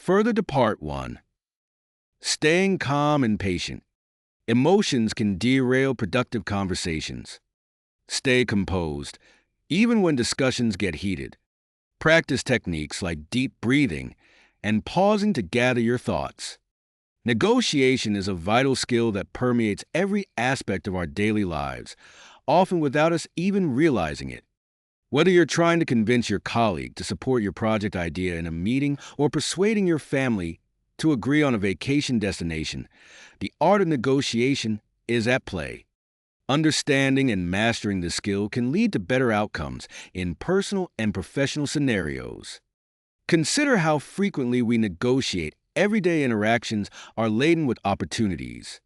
Further to part one, staying calm and patient. Emotions can derail productive conversations. Stay composed, even when discussions get heated. Practice techniques like deep breathing and pausing to gather your thoughts. Negotiation is a vital skill that permeates every aspect of our daily lives, often without us even realizing it. Whether you're trying to convince your colleague to support your project idea in a meeting or persuading your family to agree on a vacation destination, the art of negotiation is at play. Understanding and mastering this skill can lead to better outcomes in personal and professional scenarios. Consider how frequently we negotiate. Everyday interactions are laden with opportunities.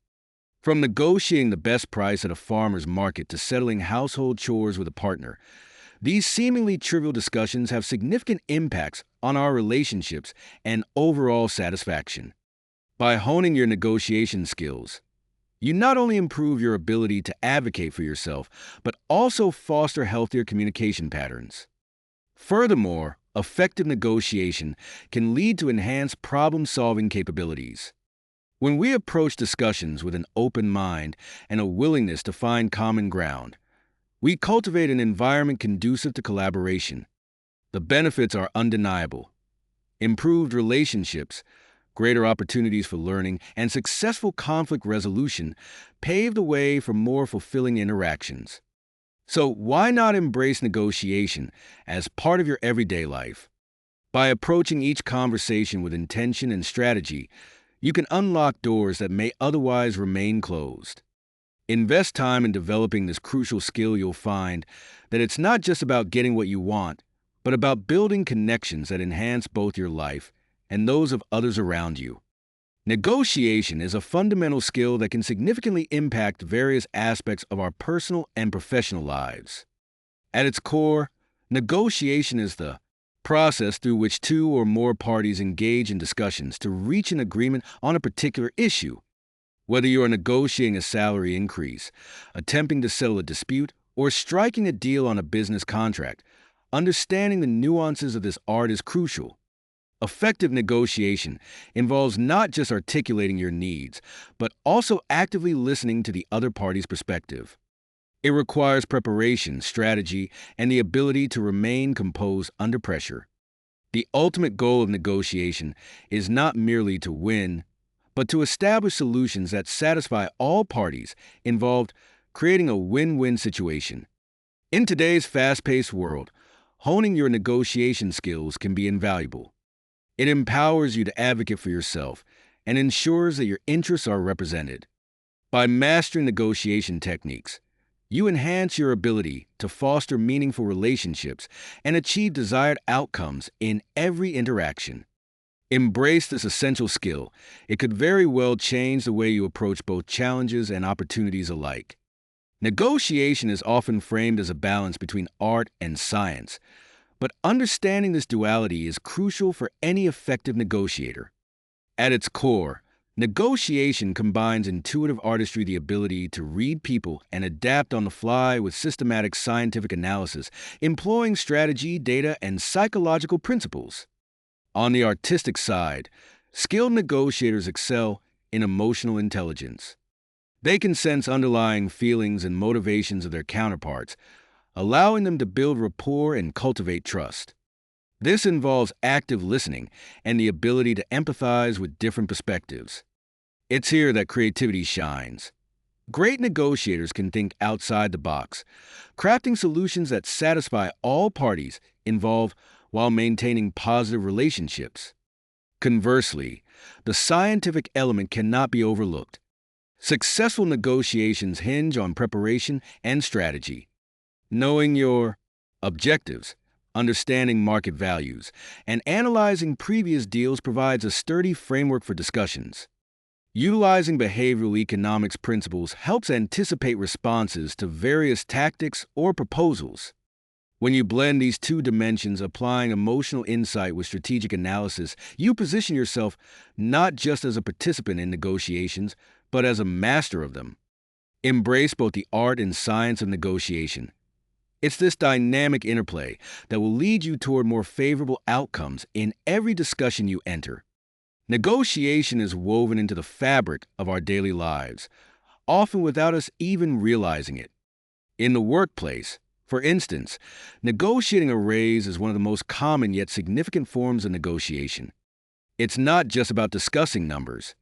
From negotiating the best price at a farmer's market to settling household chores with a partner, these seemingly trivial discussions have significant impacts on our relationships and overall satisfaction. By honing your negotiation skills, you not only improve your ability to advocate for yourself, but also foster healthier communication patterns. Furthermore, effective negotiation can lead to enhanced problem-solving capabilities. When we approach discussions with an open mind and a willingness to find common ground, we cultivate an environment conducive to collaboration. The benefits are undeniable. Improved relationships, greater opportunities for learning, and successful conflict resolution pave the way for more fulfilling interactions. So why not embrace negotiation as part of your everyday life? By approaching each conversation with intention and strategy, you can unlock doors that may otherwise remain closed. Invest time in developing this crucial skill. You'll find that it's not just about getting what you want, but about building connections that enhance both your life and those of others around you. Negotiation is a fundamental skill that can significantly impact various aspects of our personal and professional lives. At its core, negotiation is the process through which two or more parties engage in discussions to reach an agreement on a particular issue. Whether you are negotiating a salary increase, attempting to settle a dispute, or striking a deal on a business contract, understanding the nuances of this art is crucial. Effective negotiation involves not just articulating your needs, but also actively listening to the other party's perspective. It requires preparation, strategy, and the ability to remain composed under pressure. The ultimate goal of negotiation is not merely to win, but to establish solutions that satisfy all parties involved, creating a win-win situation. In today's fast-paced world, honing your negotiation skills can be invaluable. It empowers you to advocate for yourself and ensures that your interests are represented. By mastering negotiation techniques, you enhance your ability to foster meaningful relationships and achieve desired outcomes in every interaction. Embrace this essential skill. It could very well change the way you approach both challenges and opportunities alike. Negotiation is often framed as a balance between art and science, but understanding this duality is crucial for any effective negotiator. At its core, negotiation combines intuitive artistry, the ability to read people and adapt on the fly, with systematic scientific analysis, employing strategy, data, and psychological principles. On the artistic side, skilled negotiators excel in emotional intelligence. They can sense underlying feelings and motivations of their counterparts, allowing them to build rapport and cultivate trust. This involves active listening and the ability to empathize with different perspectives. It's here that creativity shines. Great negotiators can think outside the box, crafting solutions that satisfy all parties involved while maintaining positive relationships. Conversely, the scientific element cannot be overlooked. Successful negotiations hinge on preparation and strategy. Knowing your objectives, understanding market values, and analyzing previous deals provides a sturdy framework for discussions. Utilizing behavioral economics principles helps anticipate responses to various tactics or proposals. When you blend these two dimensions, applying emotional insight with strategic analysis, you position yourself not just as a participant in negotiations, but as a master of them. Embrace both the art and science of negotiation. It's this dynamic interplay that will lead you toward more favorable outcomes in every discussion you enter. Negotiation is woven into the fabric of our daily lives, often without us even realizing it. In the workplace, for instance, negotiating a raise is one of the most common yet significant forms of negotiation. It's not just about discussing numbers.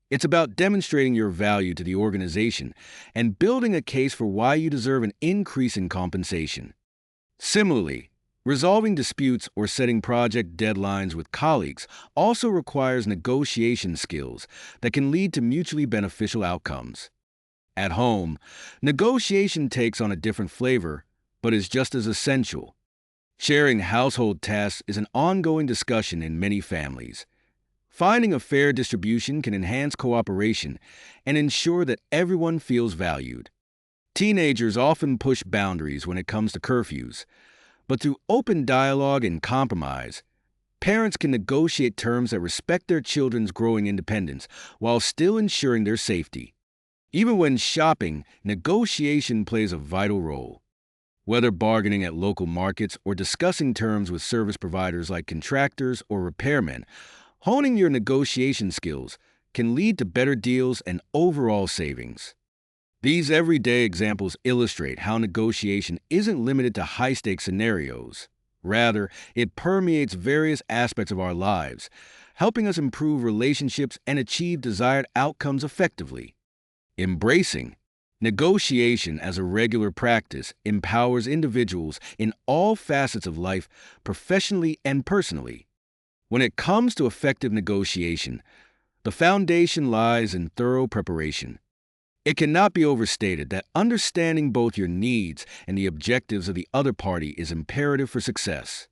It's about demonstrating your value to the organization and building a case for why you deserve an increase in compensation. Similarly, resolving disputes or setting project deadlines with colleagues also requires negotiation skills that can lead to mutually beneficial outcomes. At home, negotiation takes on a different flavor, but is just as essential. Sharing household tasks is an ongoing discussion in many families. Finding a fair distribution can enhance cooperation and ensure that everyone feels valued. Teenagers often push boundaries when it comes to curfews, but through open dialogue and compromise, parents can negotiate terms that respect their children's growing independence while still ensuring their safety. Even when shopping, negotiation plays a vital role. Whether bargaining at local markets or discussing terms with service providers like contractors or repairmen, honing your negotiation skills can lead to better deals and overall savings. These everyday examples illustrate how negotiation isn't limited to high-stakes scenarios. Rather, it permeates various aspects of our lives, helping us improve relationships and achieve desired outcomes effectively. Embracing negotiation as a regular practice empowers individuals in all facets of life, professionally and personally. When it comes to effective negotiation, the foundation lies in thorough preparation. It cannot be overstated that understanding both your needs and the objectives of the other party is imperative for success.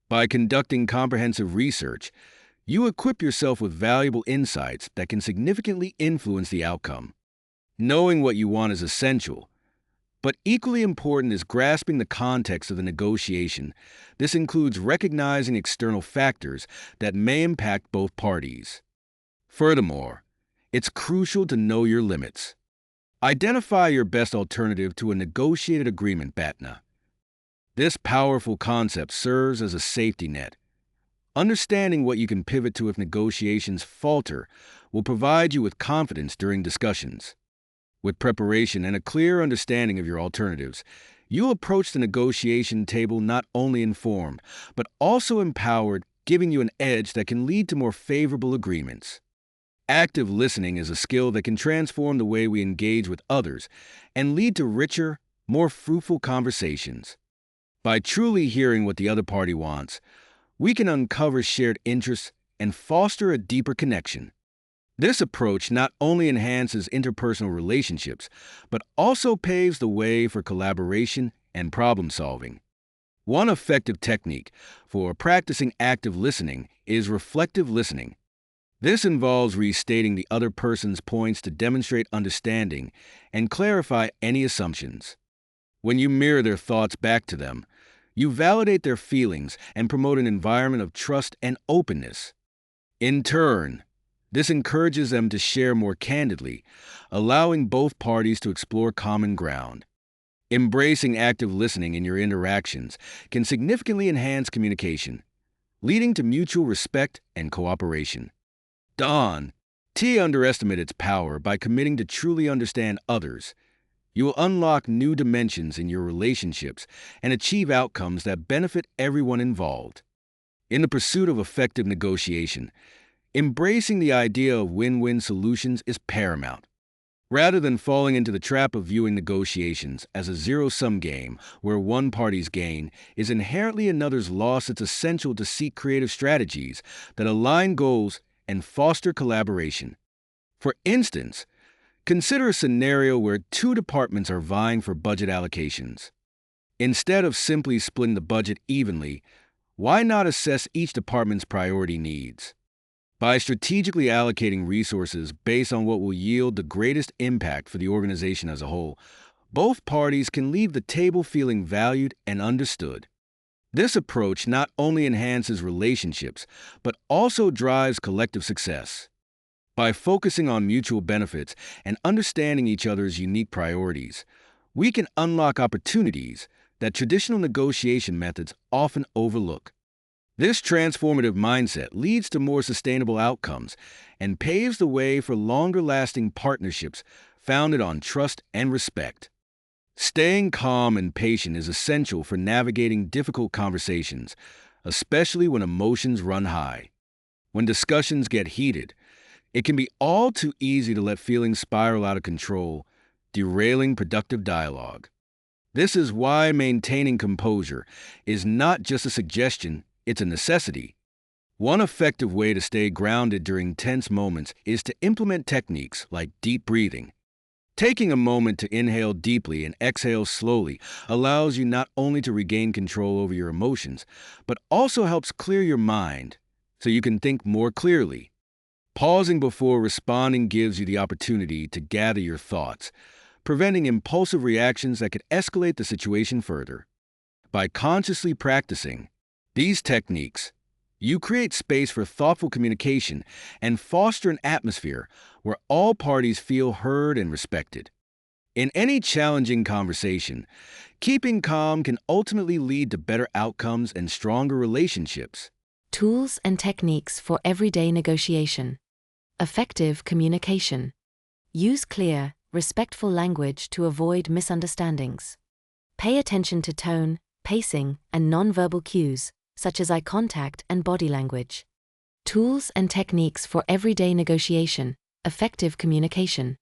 By conducting comprehensive research, you equip yourself with valuable insights that can significantly influence the outcome. Knowing what you want is essential, but equally important is grasping the context of the negotiation. This includes recognizing external factors that may impact both parties. Furthermore, it's crucial to know your limits. Identify your best alternative to a negotiated agreement, BATNA. This powerful concept serves as a safety net. Understanding what you can pivot to if negotiations falter will provide you with confidence during discussions. With preparation and a clear understanding of your alternatives, you'll approach the negotiation table not only informed, but also empowered, giving you an edge that can lead to more favorable agreements. Active listening is a skill that can transform the way we engage with others and lead to richer, more fruitful conversations. By truly hearing what the other party wants, we can uncover shared interests and foster a deeper connection. This approach not only enhances interpersonal relationships, but also paves the way for collaboration and problem solving. One effective technique for practicing active listening is reflective listening. This involves restating the other person's points to demonstrate understanding and clarify any assumptions. When you mirror their thoughts back to them, you validate their feelings and promote an environment of trust and openness. In turn, this encourages them to share more candidly, allowing both parties to explore common ground. Embracing active listening in your interactions can significantly enhance communication, leading to mutual respect and cooperation. Don, T underestimate its power by committing to truly understand others. You will unlock new dimensions in your relationships and achieve outcomes that benefit everyone involved. In the pursuit of effective negotiation, embracing the idea of win-win solutions is paramount. Rather than falling into the trap of viewing negotiations as a zero-sum game where one party's gain is inherently another's loss, it's essential to seek creative strategies that align goals and foster collaboration. For instance, consider a scenario where two departments are vying for budget allocations. Instead of simply splitting the budget evenly, why not assess each department's priority needs? By strategically allocating resources based on what will yield the greatest impact for the organization as a whole, both parties can leave the table feeling valued and understood. This approach not only enhances relationships, but also drives collective success. By focusing on mutual benefits and understanding each other's unique priorities, we can unlock opportunities that traditional negotiation methods often overlook. This transformative mindset leads to more sustainable outcomes and paves the way for longer lasting partnerships founded on trust and respect. Staying calm and patient is essential for navigating difficult conversations, especially when emotions run high. When discussions get heated, it can be all too easy to let feelings spiral out of control, derailing productive dialogue. This is why maintaining composure is not just a suggestion, it's a necessity. One effective way to stay grounded during tense moments is to implement techniques like deep breathing. Taking a moment to inhale deeply and exhale slowly allows you not only to regain control over your emotions, but also helps clear your mind so you can think more clearly. Pausing before responding gives you the opportunity to gather your thoughts, preventing impulsive reactions that could escalate the situation further. By consciously practicing these techniques, you create space for thoughtful communication and foster an atmosphere where all parties feel heard and respected. In any challenging conversation, keeping calm can ultimately lead to better outcomes and stronger relationships. Tools and techniques for everyday negotiation. Effective communication. Use clear, respectful language to avoid misunderstandings. Pay attention to tone, pacing, and nonverbal cues, such as eye contact and body language. Tools and techniques for everyday negotiation. Effective communication.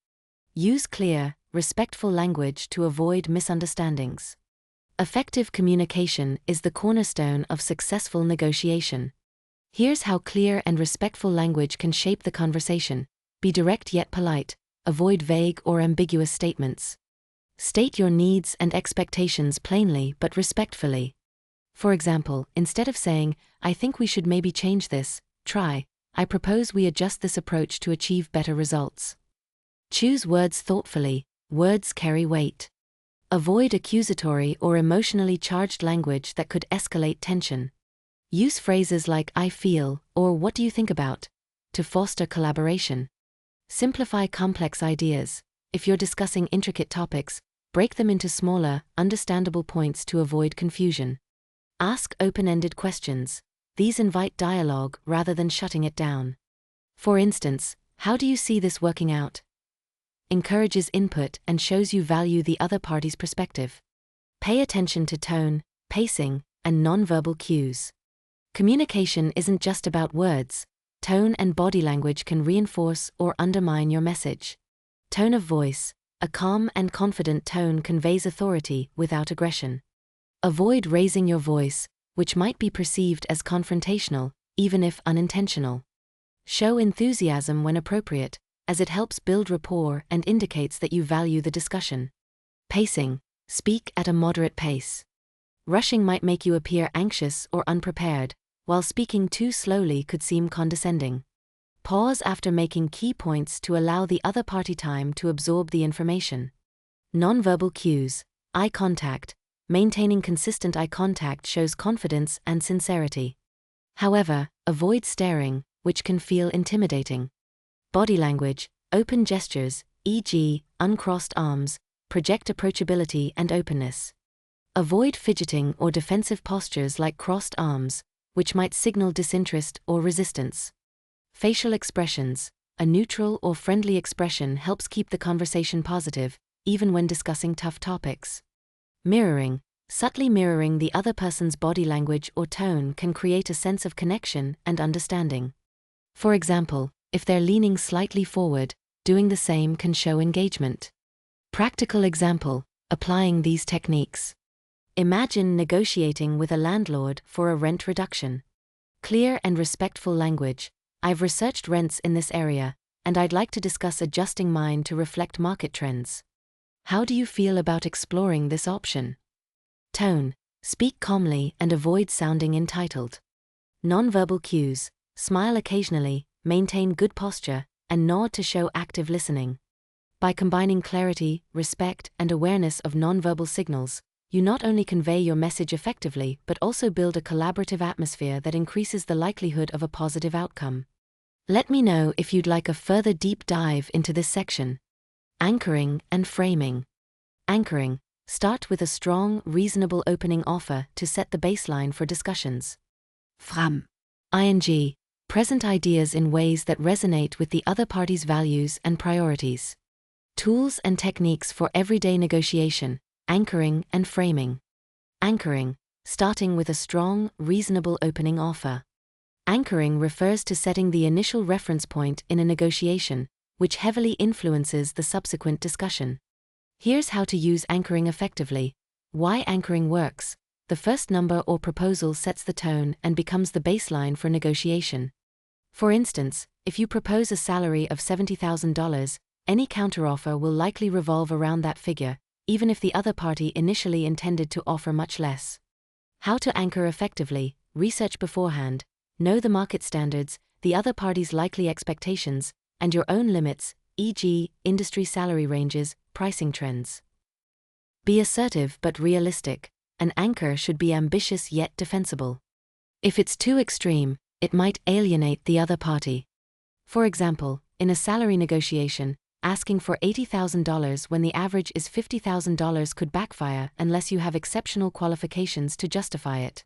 Use clear, respectful language to avoid misunderstandings. Effective communication is the cornerstone of successful negotiation. Here's how clear and respectful language can shape the conversation. Be direct yet polite. Avoid vague or ambiguous statements. State your needs and expectations plainly but respectfully. For example, instead of saying, "I think we should maybe change this," try, "I propose we adjust this approach to achieve better results." Choose words thoughtfully. Words carry weight. Avoid accusatory or emotionally charged language that could escalate tension. Use phrases like "I feel" or "What do you think about?" to foster collaboration. Simplify complex ideas. If you're discussing intricate topics, break them into smaller, understandable points to avoid confusion. Ask open-ended questions. These invite dialogue rather than shutting it down. For instance, "How do you see this working out?" Encourages input and shows you value the other party's perspective. Pay attention to tone, pacing, and nonverbal cues. Communication isn't just about words. Tone and body language can reinforce or undermine your message. Tone of voice. A calm and confident tone conveys authority without aggression. Avoid raising your voice, which might be perceived as confrontational, even if unintentional. Show enthusiasm when appropriate, as it helps build rapport and indicates that you value the discussion. Pacing. Speak at a moderate pace. Rushing might make you appear anxious or unprepared, while speaking too slowly could seem condescending. Pause after making key points to allow the other party time to absorb the information. Nonverbal cues. Eye contact. Maintaining consistent eye contact shows confidence and sincerity. However, avoid staring, which can feel intimidating. Body language. Open gestures, e.g., uncrossed arms, project approachability and openness. Avoid fidgeting or defensive postures like crossed arms, which might signal disinterest or resistance. Facial expressions. A neutral or friendly expression helps keep the conversation positive, even when discussing tough topics. Mirroring. Subtly mirroring the other person's body language or tone can create a sense of connection and understanding. For example, if they're leaning slightly forward, doing the same can show engagement. Practical example. Applying these techniques. Imagine negotiating with a landlord for a rent reduction. Clear and respectful language. "I've researched rents in this area, and I'd like to discuss adjusting mine to reflect market trends. How do you feel about exploring this option?" Tone. Speak calmly and avoid sounding entitled. Nonverbal cues. Smile occasionally, maintain good posture, and nod to show active listening. By combining clarity, respect, and awareness of nonverbal signals, you not only convey your message effectively but also build a collaborative atmosphere that increases the likelihood of a positive outcome. Let me know if you'd like a further deep dive into this section. Anchoring and framing. Anchoring. Start with a strong, reasonable opening offer to set the baseline for discussions. Fram. ing. Present ideas in ways that resonate with the other party's values and priorities. Tools and techniques for everyday negotiation, anchoring and framing. Anchoring, starting with a strong, reasonable opening offer. Anchoring refers to setting the initial reference point in a negotiation, which heavily influences the subsequent discussion. Here's how to use anchoring effectively. Why anchoring works. The first number or proposal sets the tone and becomes the baseline for negotiation. For instance, if you propose a salary of $70,000, any counteroffer will likely revolve around that figure, even if the other party initially intended to offer much less. How to anchor effectively. Research beforehand. Know the market standards, the other party's likely expectations, and your own limits, e.g., industry salary ranges, pricing trends. Be assertive but realistic. An anchor should be ambitious yet defensible. If it's too extreme, it might alienate the other party. For example, in a salary negotiation, asking for $80,000 when the average is $50,000 could backfire unless you have exceptional qualifications to justify it.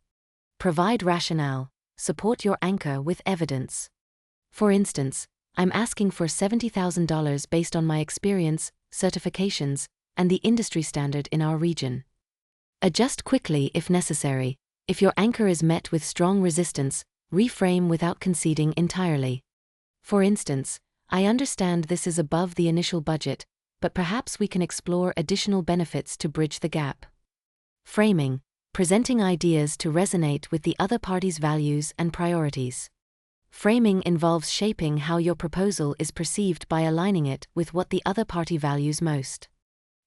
Provide rationale. Support your anchor with evidence. For instance, I'm asking for $70,000 based on my experience, certifications, and the industry standard in our region. Adjust quickly if necessary. If your anchor is met with strong resistance, reframe without conceding entirely. For instance, I understand this is above the initial budget, but perhaps we can explore additional benefits to bridge the gap. Framing, presenting ideas to resonate with the other party's values and priorities. Framing involves shaping how your proposal is perceived by aligning it with what the other party values most.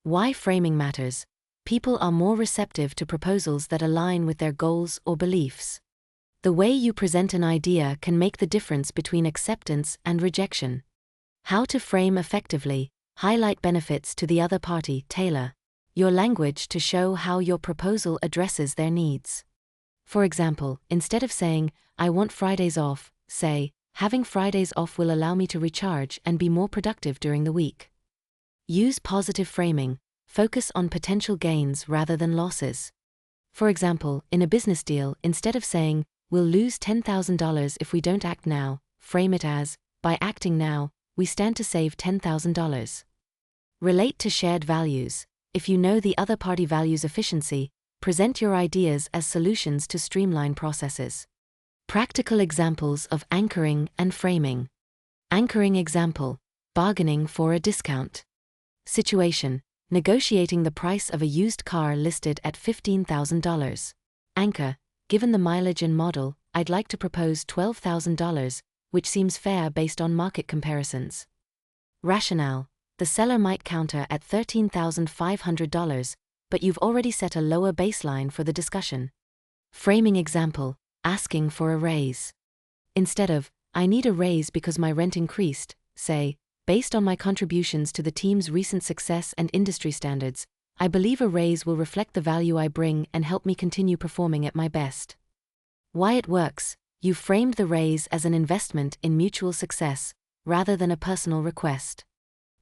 Why framing matters. People are more receptive to proposals that align with their goals or beliefs. The way you present an idea can make the difference between acceptance and rejection. How to frame effectively. Highlight benefits to the other party. Tailor your language to show how your proposal addresses their needs. For example, instead of saying, "I want Fridays off," say, "Having Fridays off will allow me to recharge and be more productive during the week." Use positive framing. Focus on potential gains rather than losses. For example, in a business deal, instead of saying, "We'll lose $10,000 if we don't act now," frame it as, "By acting now, we stand to save $10,000. Relate to shared values. If you know the other party values efficiency, present your ideas as solutions to streamline processes. Practical examples of anchoring and framing. Anchoring example: bargaining for a discount. Situation: negotiating the price of a used car listed at $15,000. Anchor: given the mileage and model, I'd like to propose $12,000, which seems fair based on market comparisons. Rationale: the seller might counter at $13,500, but you've already set a lower baseline for the discussion. Framing example: asking for a raise. Instead of, "I need a raise because my rent increased," say, "Based on my contributions to the team's recent success and industry standards, I believe a raise will reflect the value I bring and help me continue performing at my best." Why it works: you framed the raise as an investment in mutual success, rather than a personal request.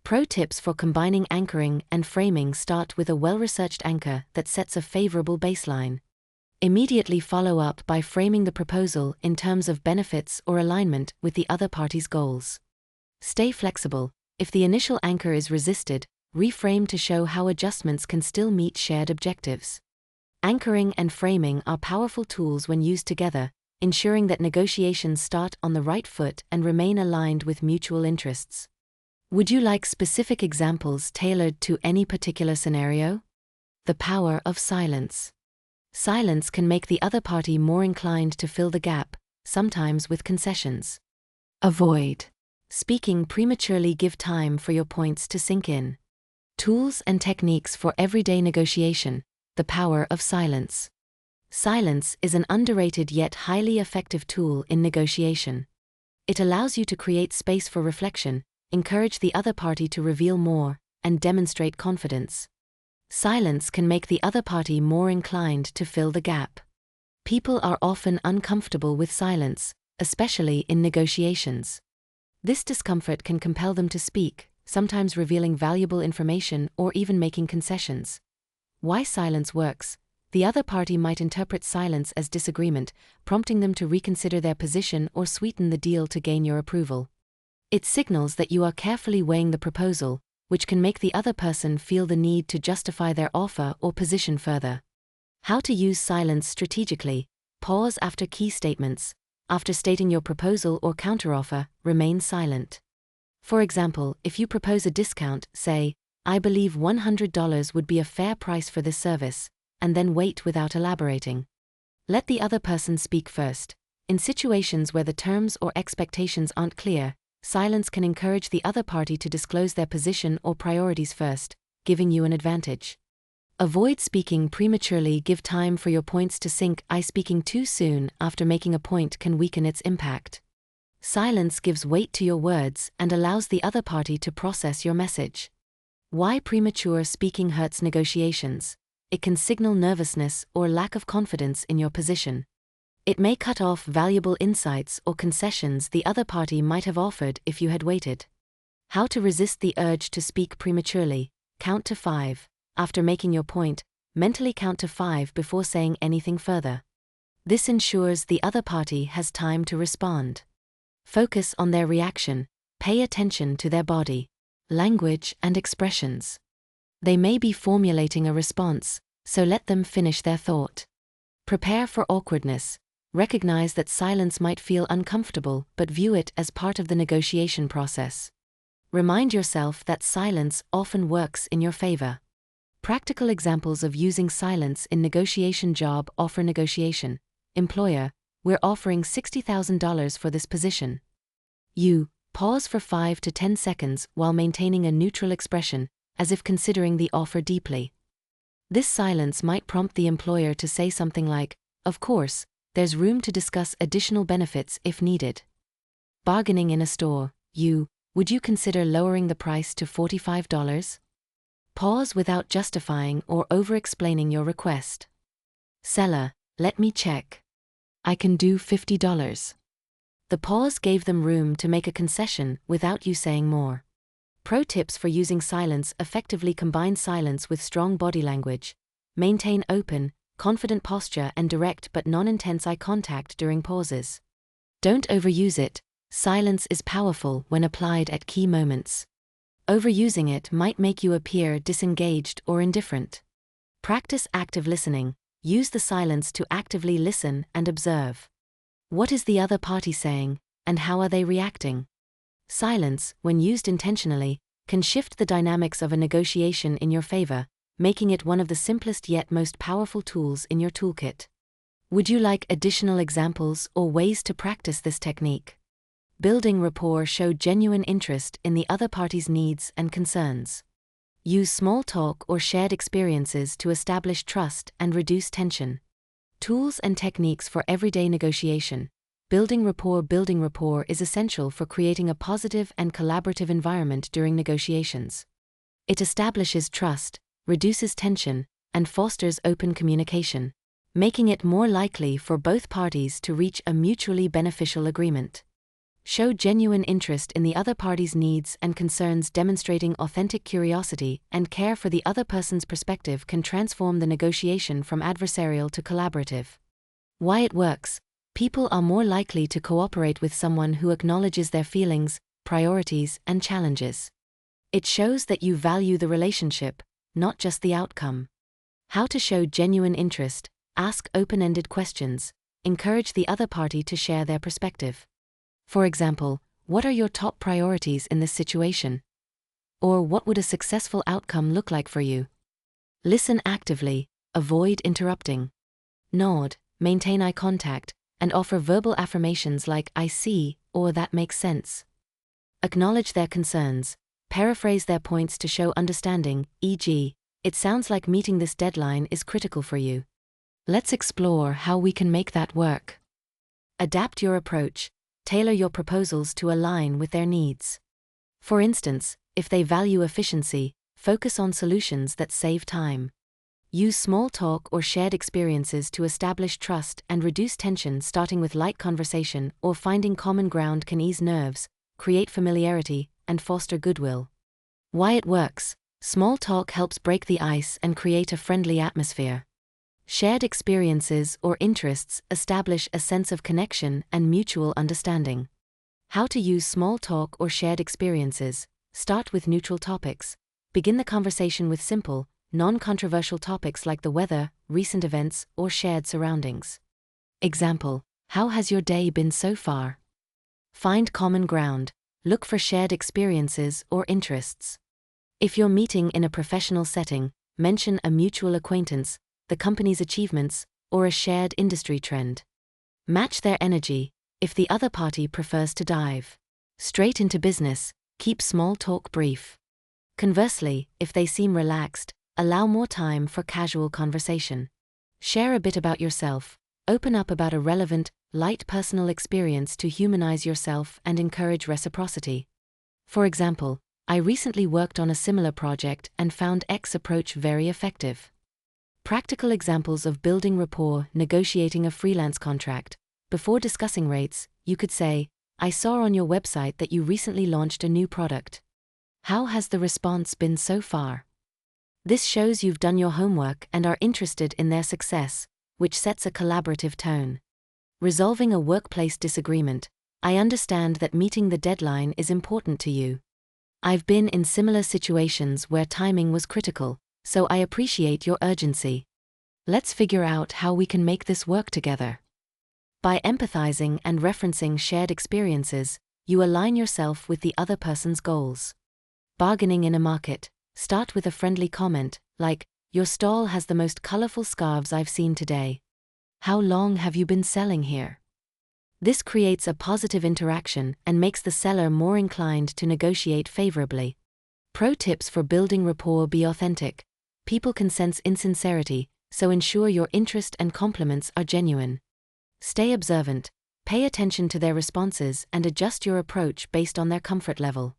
Pro tips for combining anchoring and framing: start with a well-researched anchor that sets a favorable baseline. Immediately follow up by framing the proposal in terms of benefits or alignment with the other party's goals. Stay flexible. If the initial anchor is resisted, reframe to show how adjustments can still meet shared objectives. Anchoring and framing are powerful tools when used together, ensuring that negotiations start on the right foot and remain aligned with mutual interests. Would you like specific examples tailored to any particular scenario? The power of silence. Silence can make the other party more inclined to fill the gap, sometimes with concessions. Avoid speaking prematurely. Give time for your points to sink in. Tools and techniques for everyday negotiation. The power of silence. Silence is an underrated yet highly effective tool in negotiation. It allows you to create space for reflection, encourage the other party to reveal more, and demonstrate confidence. Silence can make the other party more inclined to fill the gap. People are often uncomfortable with silence, especially in negotiations. This discomfort can compel them to speak, sometimes revealing valuable information or even making concessions. Why silence works: the other party might interpret silence as disagreement, prompting them to reconsider their position or sweeten the deal to gain your approval. It signals that you are carefully weighing the proposal, which can make the other person feel the need to justify their offer or position further. How to use silence strategically. Pause after key statements. After stating your proposal or counteroffer, remain silent. For example, if you propose a discount, say, "I believe $100 would be a fair price for this service," and then wait without elaborating. Let the other person speak first. In situations where the terms or expectations aren't clear, silence can encourage the other party to disclose their position or priorities first, giving you an advantage. Avoid speaking prematurely. Give time for your points to sink. Speaking too soon after making a point can weaken its impact. Silence gives weight to your words and allows the other party to process your message. Why premature speaking hurts negotiations. It can signal nervousness or lack of confidence in your position. It may cut off valuable insights or concessions the other party might have offered if you had waited. How to resist the urge to speak prematurely. Count to 5. After making your point, mentally count to 5 before saying anything further. This ensures the other party has time to respond. Focus on their reaction. Pay attention to their body, language, and expressions. They may be formulating a response, so let them finish their thought. Prepare for awkwardness. Recognize that silence might feel uncomfortable, but view it as part of the negotiation process. Remind yourself that silence often works in your favor. Practical examples of using silence in negotiation. Job offer negotiation. Employer, "We're offering $60,000 for this position." You pause for 5 to 10 seconds while maintaining a neutral expression, as if considering the offer deeply. This silence might prompt the employer to say something like, "Of course, there's room to discuss additional benefits if needed." Bargaining in a store. Would you consider lowering the price to $45? Pause without justifying or over-explaining your request. Seller, "Let me check. I can do $50. The pause gave them room to make a concession without you saying more. Pro tips for using silence effectively. Combine silence with strong body language. Maintain open, confident posture and direct but non-intense eye contact during pauses. Don't overuse it. Silence is powerful when applied at key moments. Overusing it might make you appear disengaged or indifferent. Practice active listening. Use the silence to actively listen and observe. What is the other party saying, and how are they reacting? Silence, when used intentionally, can shift the dynamics of a negotiation in your favor, making it one of the simplest yet most powerful tools in your toolkit. Would you like additional examples or ways to practice this technique? Building rapport. Show genuine interest in the other party's needs and concerns. Use small talk or shared experiences to establish trust and reduce tension. Tools and techniques for everyday negotiation. Building rapport. Building rapport is essential for creating a positive and collaborative environment during negotiations. It establishes trust, reduces tension, and fosters open communication, making it more likely for both parties to reach a mutually beneficial agreement. Show genuine interest in the other party's needs and concerns. Demonstrating authentic curiosity and care for the other person's perspective can transform the negotiation from adversarial to collaborative. Why it works. People are more likely to cooperate with someone who acknowledges their feelings, priorities, and challenges. It shows that you value the relationship, not just the outcome. How to show genuine interest. Ask open-ended questions. Encourage the other party to share their perspective. For example, what are your top priorities in this situation? Or what would a successful outcome look like for you? Listen actively, avoid interrupting. Nod, maintain eye contact, and offer verbal affirmations like "I see" or "that makes sense." Acknowledge their concerns, paraphrase their points to show understanding, e.g., "It sounds like meeting this deadline is critical for you. Let's explore how we can make that work." Adapt your approach. Tailor your proposals to align with their needs. For instance, if they value efficiency, focus on solutions that save time. Use small talk or shared experiences to establish trust and reduce tension. Starting with light conversation or finding common ground can ease nerves, create familiarity, and foster goodwill. Why it works. Small talk helps break the ice and create a friendly atmosphere. Shared experiences or interests establish a sense of connection and mutual understanding. How to use small talk or shared experiences. Start with neutral topics. Begin the conversation with simple, non-controversial topics like the weather, recent events, or shared surroundings. Example: how has your day been so far? Find common ground. Look for shared experiences or interests. If you're meeting in a professional setting, mention a mutual acquaintance, the company's achievements, or a shared industry trend. Match their energy. If the other party prefers to dive straight into business, keep small talk brief. Conversely, if they seem relaxed, allow more time for casual conversation. Share a bit about yourself. Open up about a relevant, light personal experience to humanize yourself and encourage reciprocity. For example, I recently worked on a similar project and found X approach very effective. Practical examples of building rapport. Negotiating a freelance contract. Before discussing rates, you could say, I saw on your website that you recently launched a new product. How has the response been so far? This shows you've done your homework and are interested in their success, which sets a collaborative tone. Resolving a workplace disagreement. I understand that meeting the deadline is important to you. I've been in similar situations where timing was critical, so I appreciate your urgency. Let's figure out how we can make this work together. By empathizing and referencing shared experiences, you align yourself with the other person's goals. Bargaining in a market. Start with a friendly comment, like, your stall has the most colorful scarves I've seen today. How long have you been selling here? This creates a positive interaction and makes the seller more inclined to negotiate favorably. Pro tips for building rapport: be authentic. People can sense insincerity, so ensure your interest and compliments are genuine. Stay observant. Pay attention to their responses and adjust your approach based on their comfort level.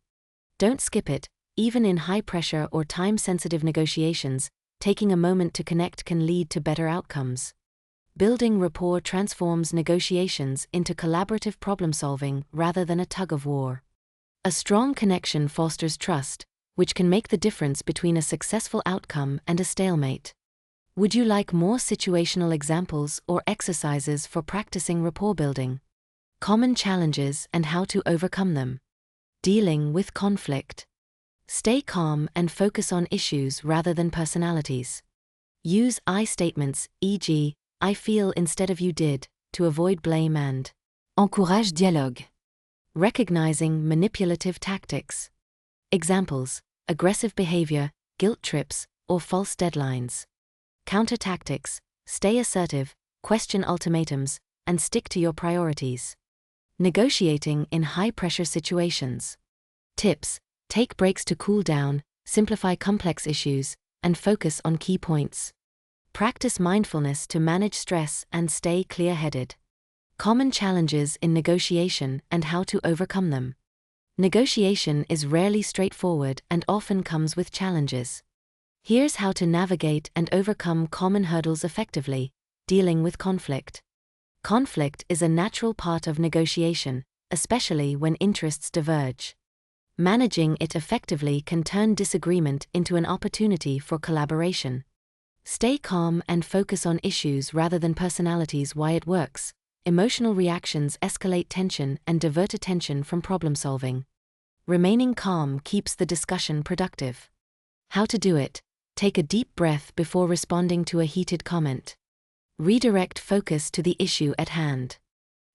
Don't skip it. Even in high-pressure or time-sensitive negotiations, taking a moment to connect can lead to better outcomes. Building rapport transforms negotiations into collaborative problem-solving rather than a tug-of-war. A strong connection fosters trust, which can make the difference between a successful outcome and a stalemate. Would you like more situational examples or exercises for practicing rapport building? Common challenges and how to overcome them. Dealing with conflict. Stay calm and focus on issues rather than personalities. Use I statements, e.g., I feel instead of you did, to avoid blame and encourage dialogue. Recognizing manipulative tactics. Examples: aggressive behavior, guilt trips, or false deadlines. Counter tactics: stay assertive, question ultimatums, and stick to your priorities. Negotiating in high-pressure situations. Tips: take breaks to cool down, simplify complex issues, and focus on key points. Practice mindfulness to manage stress and stay clear-headed. Common challenges in negotiation and how to overcome them. Negotiation is rarely straightforward and often comes with challenges. Here's how to navigate and overcome common hurdles effectively. Dealing with conflict. Conflict is a natural part of negotiation, especially when interests diverge. Managing it effectively can turn disagreement into an opportunity for collaboration. Stay calm and focus on issues rather than personalities. Why it works. Emotional reactions escalate tension and divert attention from problem solving. Remaining calm keeps the discussion productive. How to do it. Take a deep breath before responding to a heated comment. Redirect focus to the issue at hand.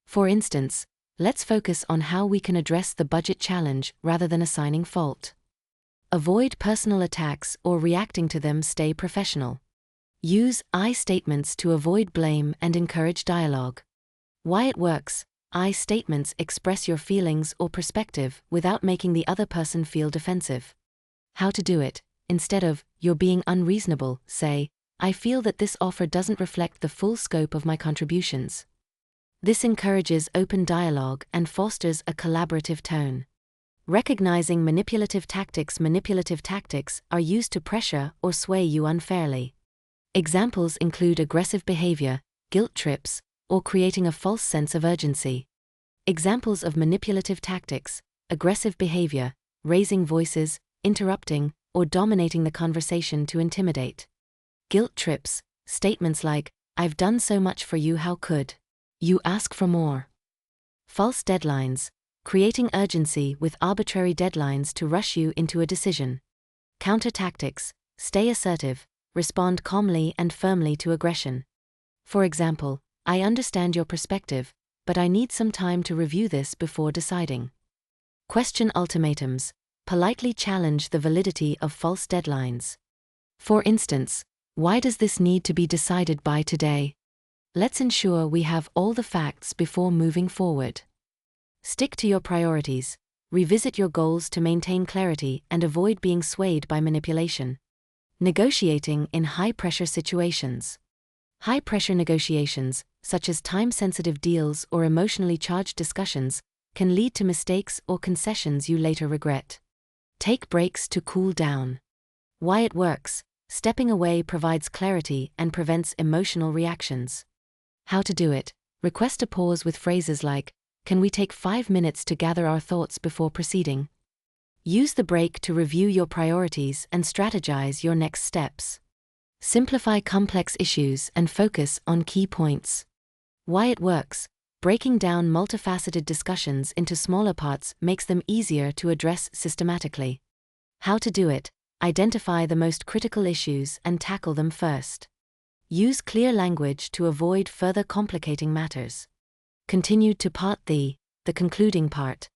For instance, let's focus on how we can address the budget challenge rather than assigning fault. Avoid personal attacks or reacting to them. Stay professional. Use I statements to avoid blame and encourage dialogue. Why it works. I statements express your feelings or perspective without making the other person feel defensive. How to do it. Instead of, you're being unreasonable, say, I feel that this offer doesn't reflect the full scope of my contributions. This encourages open dialogue and fosters a collaborative tone. Recognizing manipulative tactics. Manipulative tactics are used to pressure or sway you unfairly. Examples include aggressive behavior, guilt trips, or creating a false sense of urgency. Examples of manipulative tactics: aggressive behavior, raising voices, interrupting, or dominating the conversation to intimidate. Guilt trips, Statements like, "I've done so much for you, how could you ask for more?" False deadlines, creating urgency with arbitrary deadlines to rush you into a decision. Counter tactics, stay assertive, respond calmly and firmly to aggression. For example, "I understand your perspective, but I need some time to review this before deciding." Question ultimatums, politely challenge the validity of false deadlines. For instance, "Why does this need to be decided by today? Let's ensure we have all the facts before moving forward." Stick to your priorities, revisit your goals to maintain clarity and avoid being swayed by manipulation. Negotiating in high-pressure situations. High-pressure negotiations, such as time-sensitive deals or emotionally charged discussions, can lead to mistakes or concessions you later regret. Take breaks to cool down. Why it works: stepping away provides clarity and prevents emotional reactions. How to do it: request a pause with phrases like, "Can we take 5 minutes to gather our thoughts before proceeding?" Use the break to review your priorities and strategize your next steps. Simplify complex issues and focus on key points. Why it works: breaking down multifaceted discussions into smaller parts makes them easier to address systematically. How to do it: identify the most critical issues and tackle them first. Use clear language to avoid further complicating matters. Continue to part the concluding part.